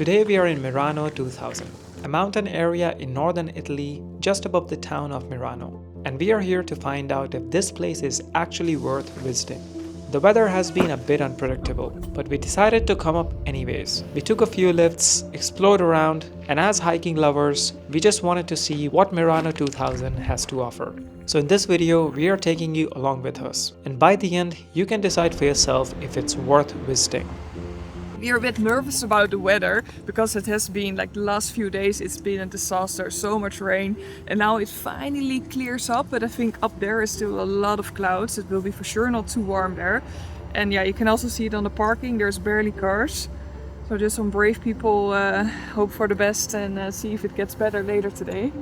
Today we are in Merano 2000, a mountain area in northern Italy just above the town of Merano. And we are here to find out if this place is actually worth visiting. The weather has been a bit unpredictable, but we decided to come up anyways. We took a few lifts, explored around, and as hiking lovers, we just wanted to see what Merano 2000 has to offer. So in this video, we are taking you along with us. And by the end, you can decide for yourself if it's worth visiting. We're a bit nervous about the weather because it has been like the last few days it's been a disaster, so much rain, and now it finally clears up, but I think up there is still a lot of clouds. It will be for sure not too warm there. And yeah, you can also see it on the parking, there's barely cars. So just some brave people hope for the best and see if it gets better later today.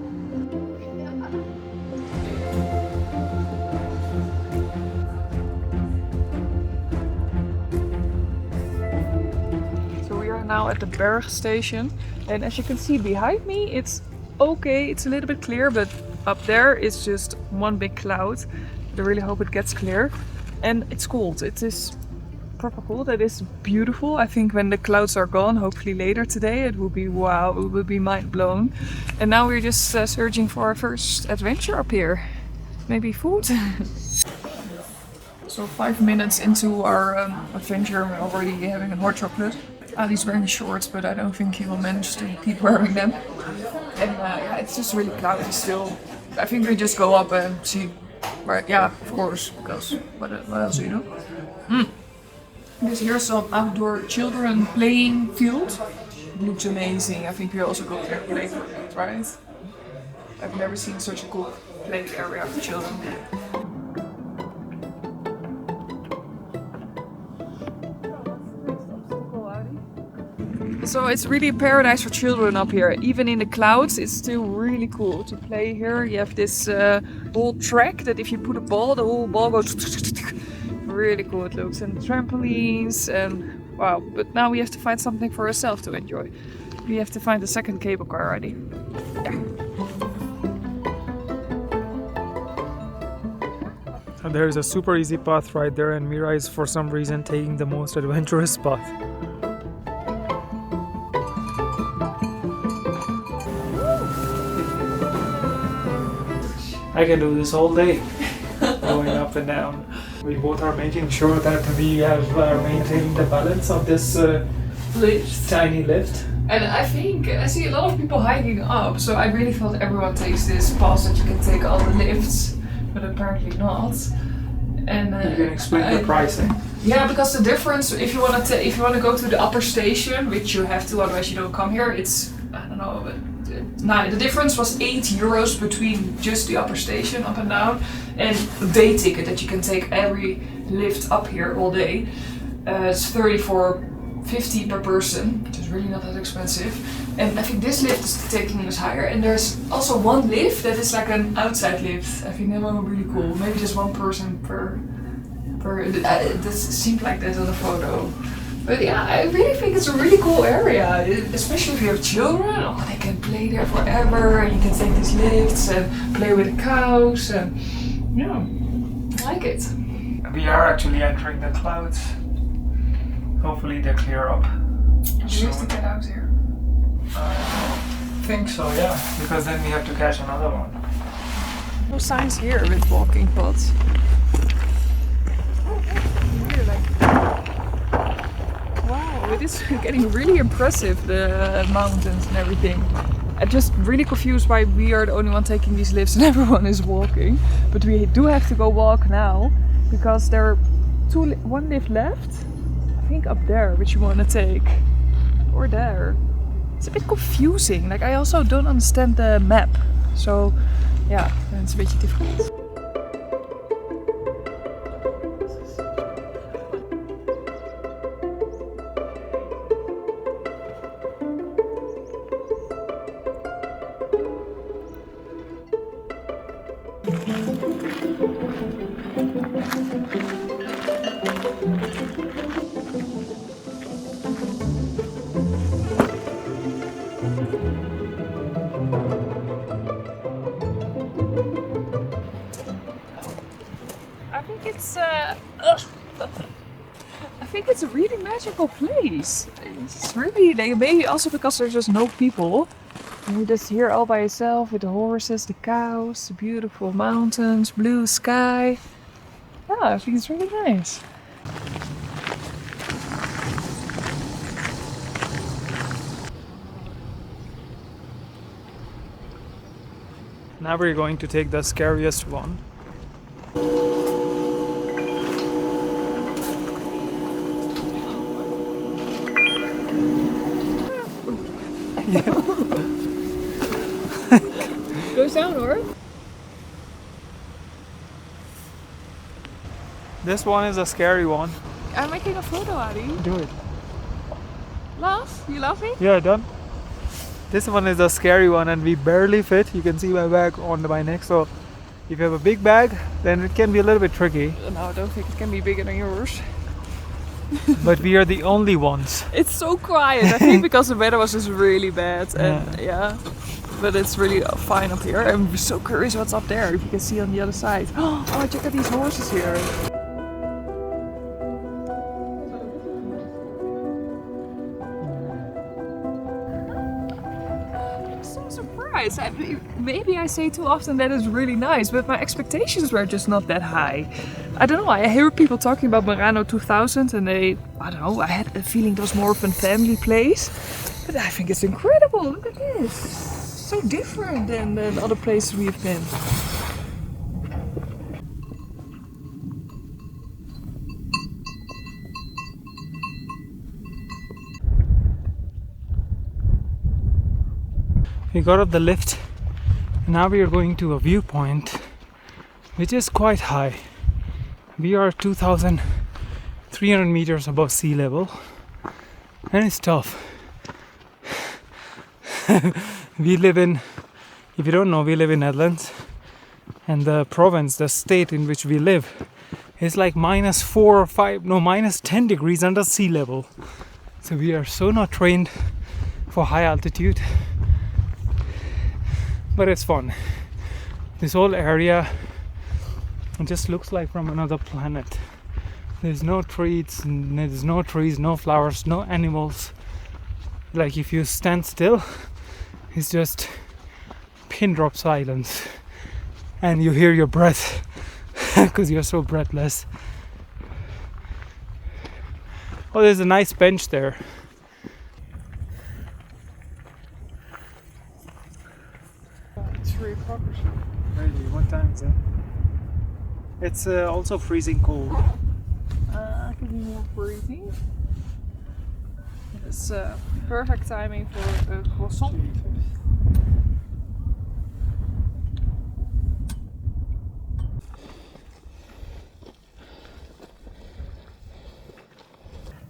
Now at the Berg station, and as you can see behind me, it's okay, it's a little bit clear, but up there it's just one big cloud. I really hope it gets clear. And it's cold, it is proper cold, it is beautiful. I think when the clouds are gone, hopefully later today, it will be wow, it will be mind blown. And now we're just searching for our first adventure up here. Maybe food? So 5 minutes into our adventure, we're already having a hot chocolate. Ali's wearing shorts, but I don't think he will manage to keep wearing them. And yeah, it's just really cloudy still. I think we just go up and see. Right? Yeah, of course, because what else do you do? There's here some outdoor children playing field. It looks amazing. I think we also go there play for it, right? I've never seen such a cool play area for children. So it's really a paradise for children up here. Even in the clouds, it's still really cool to play here. You have this whole track that if you put a ball, the whole ball goes really cool it looks. And trampolines and wow. But now we have to find something for ourselves to enjoy. We have to find the second cable car already. Yeah. And there's a super easy path right there, and Mira is for some reason taking the most adventurous path. I can do this all day, going up and down. We both are making sure that we have maintained the balance of this tiny lift. And I think I see a lot of people hiking up, so I really thought everyone takes this pass that you can take all the lifts, but apparently not. And you can explain the pricing. Yeah, because the difference, if you want to go to the upper station, which you have to, otherwise you don't come here. It's I don't know. The difference was €8 between just the upper station up and down and the day ticket that you can take every lift up here all day. It's $34.50 per person, which is really not that expensive. And I think this lift is taking us higher. And there's also one lift that is like an outside lift. I think that one would be really cool. Maybe just one person per. It seemed like that on the photo. But yeah, I really think it's a really cool area, especially if you have children. Oh, they can play there forever, and you can take these lifts and play with the cows, and yeah, I like it. We are actually entering the clouds. Hopefully they clear up. Do we have to get out here? I think so, yeah, because then we have to catch another one. No signs here with walking paths. It is getting really impressive, the mountains and everything. I'm just really confused why we are the only one taking these lifts and everyone is walking. But we do have to go walk now because there are one lift left. I think up there, which you want to take. Or there. It's a bit confusing. Like I also don't understand the map. So yeah, it's a beetje difficult. I think it's a really magical place. It's really, like, maybe also because there's just no people. And you're just here all by yourself with the horses, the cows, the beautiful mountains, blue sky. Yeah, I think it's really nice. Now we're going to take the scariest one. Goes down, or? This one is a scary one. I'm making a photo, Adi. Do it. Laugh? You laughing? Yeah, done. This one is a scary one and we barely fit. You can see my bag on my neck. So if you have a big bag, then it can be a little bit tricky. No, I don't think it can be bigger than yours. But we are the only ones. It's so quiet. I think because the weather was just really bad. And yeah. But it's really fine up here. I'm so curious what's up there. If you can see on the other side. Oh, check out these horses here. Surprised. Maybe I say too often that it's really nice, but my expectations were just not that high. I don't know, I hear people talking about Merano 2000 and I don't know, I had a feeling it was more of a family place. But I think it's incredible, look at this. So different than other places we've been. We got off the lift and now we are going to a viewpoint which is quite high. We are 2,300 meters above sea level and it's tough. We live in, if you don't know, we live in Netherlands and the province, the state in which we live is like minus 10 degrees under sea level. So we are so not trained for high altitude. But it's fun. This whole area just looks like from another planet. There's no trees, no flowers, no animals. Like if you stand still, it's just pin drop silence. And you hear your breath because you're so breathless. Oh, there's a nice bench there. 3 o'clock or so. Really? What time is it? It's also freezing cold. Could be more freezing. It's perfect timing for a croissant.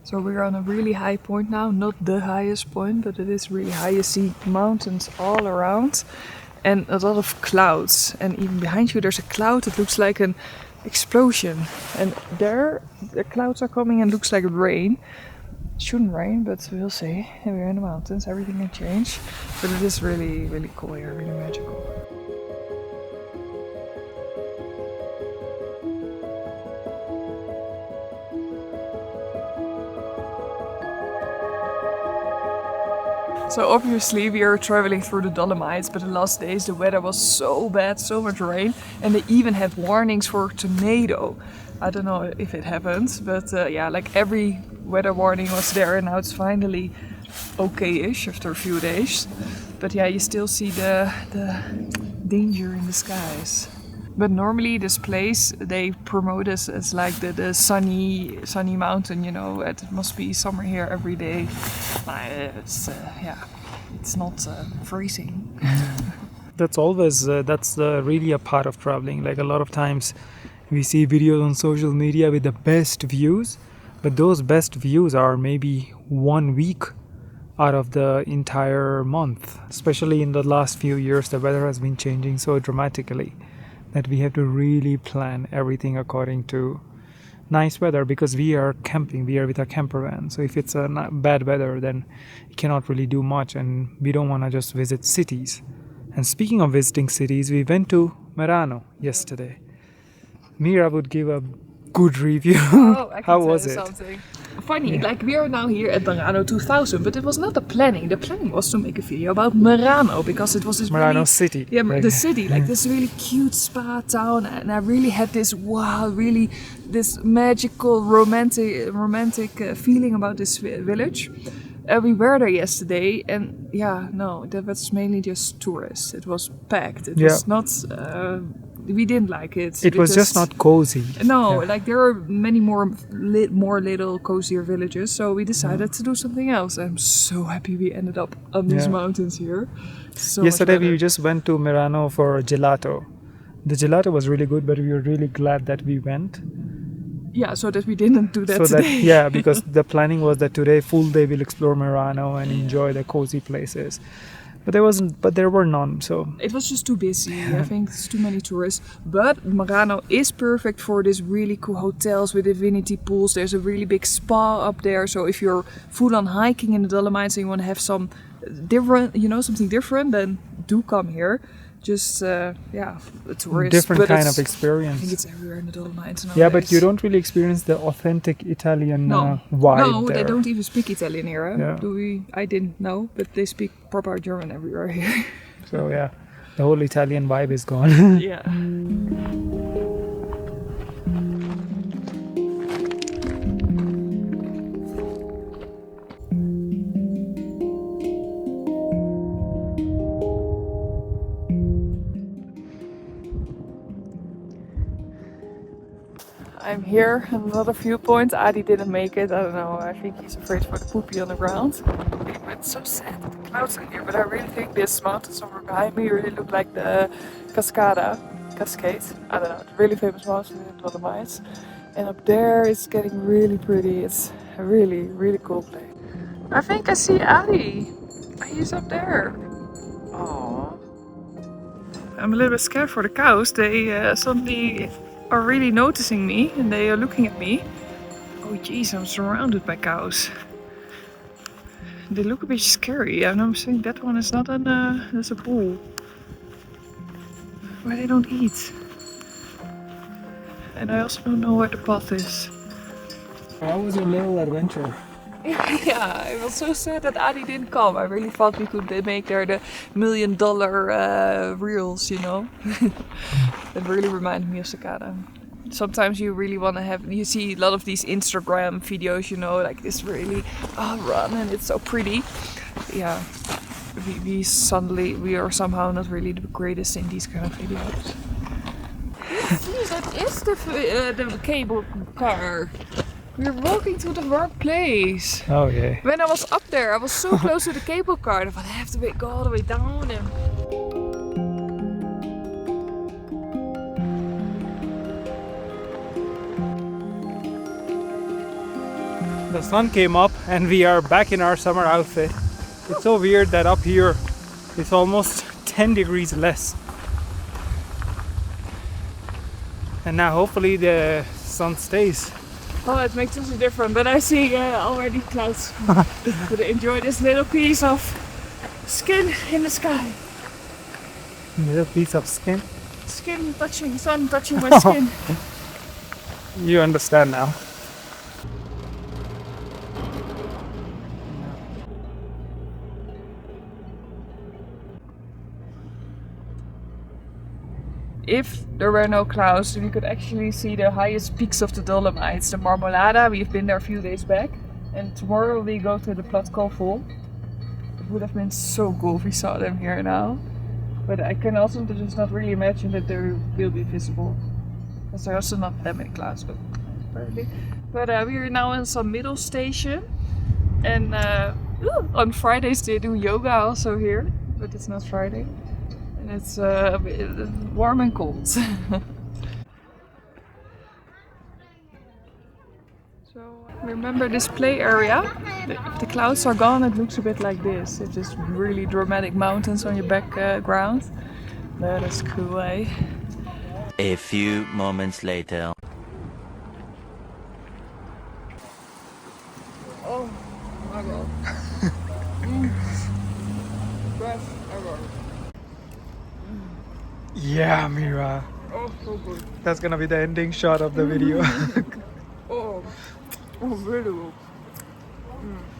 So we're on a really high point now, not the highest point, but it is really high. You see mountains all around. And a lot of clouds, and even behind you there's a cloud that looks like an explosion, and there the clouds are coming and looks like rain. It shouldn't rain, but we'll see. And we're in the mountains, everything can change, but it is really, really cool here, really magical. So obviously we are traveling through the Dolomites, but the last days the weather was so bad, so much rain, and they even had warnings for tornado. I don't know if it happens, but yeah, like every weather warning was there, and now it's finally okay-ish after a few days. But yeah, you still see the danger in the skies. But normally this place, they promote us as like the sunny mountain, you know, it must be summer here every day. It's not freezing. That's always, that's really a part of traveling. Like a lot of times we see videos on social media with the best views, but those best views are maybe 1 week out of the entire month. Especially in the last few years, the weather has been changing so dramatically that we have to really plan everything according to nice weather, because we are camping, we are with a camper van. So if it's a bad weather, then you cannot really do much, and we don't want to just visit cities. And speaking of visiting cities, we went to Merano yesterday. Mira would give a good review. Oh, I can How tell was you it? something. funny. Like we are now here at Merano 2000, but it was not the planning. The planning was to make a video about Merano because it was this Merano really, city. Yeah, right? the city, like this really cute spa town, and I really had this really this magical romantic feeling about this village. We were there yesterday, and no, that was mainly just tourists. It was packed. It was not. We didn't like it. It was just not cozy. No, like there are many more little cozier villages. So we decided to do something else. I'm so happy we ended up on these mountains here. So yesterday we just went to Merano for gelato. The gelato was really good, but we were really glad that we went. Yeah, so that we didn't do that today. Because the planning was that today full day we'll explore Merano and enjoy the cozy places. But there were none, so it was just too busy. I think there's too many tourists. But Merano is perfect for this really cool hotels with infinity pools. There's a really big spa up there. So if you're full on hiking in the Dolomites and you want to have some different, something different, then do come here. Just a tourist. Different kind of experience. I think it's everywhere in the Dolomites nowadays. Yeah, but you don't really experience the authentic Italian vibe. No, there. they don't even speak Italian here. Yeah. Do we? I didn't know, but they speak proper German everywhere here. So the whole Italian vibe is gone. Yeah. I'm here at another viewpoint. Adi didn't make it. I don't know. I think he's afraid for the poopy on the ground. It's so sad that the clouds are here, but I really think this mountain somewhere behind me really look like the Cascade. I don't know. The really famous mountain in the Dolomites. And up there it's getting really pretty. It's a really, really cool place. I think I see Adi. He's up there. Aww. I'm a little bit scared for the cows. They suddenly are really noticing me and they are looking at me. Oh jeez, I'm surrounded by cows. They look a bit scary, and I'm saying that one is not that's a bull. Where they don't eat. And I also don't know where the path is. How was your little adventure? Yeah, I was so sad that Adi didn't come. I really thought we could make there the $1 million reels, That really reminded me of Cicada. Sometimes you really want to you see a lot of these Instagram videos, like this really, run and it's so pretty. Yeah, we are somehow not really the greatest in these kind of videos. See, that is the cable car. We're walking to the wrong place. Oh yeah. When I was up there, I was so close to the cable car. I thought I have to go all the way down. The sun came up and we are back in our summer outfit. It's so weird that up here it's almost 10 degrees less. And now hopefully the sun stays. Oh, it makes such a difference, but I see already clouds. But enjoy this little piece of skin in the sky. Little piece of skin. Skin touching, sun touching my skin. You understand now. If there were no clouds, we could actually see the highest peaks of the Dolomites, the Marmolada. We've been there a few days back, and tomorrow we go to the Platkovel. It would have been so cool if we saw them here now. But I can also just not really imagine that they will be visible, because there are also not that many clouds, but apparently. But we are now in some middle station, and on Fridays they do yoga also here, but it's not Friday. It's warm and cold. So remember this play area? If the clouds are gone, it looks a bit like this. It's just really dramatic mountains on your background. That is cool, eh? A few moments later. Oh my god. Breath ever. Yeah, Mira. Oh, so good. That's gonna be the ending shot of the video. Oh, really good. Mm.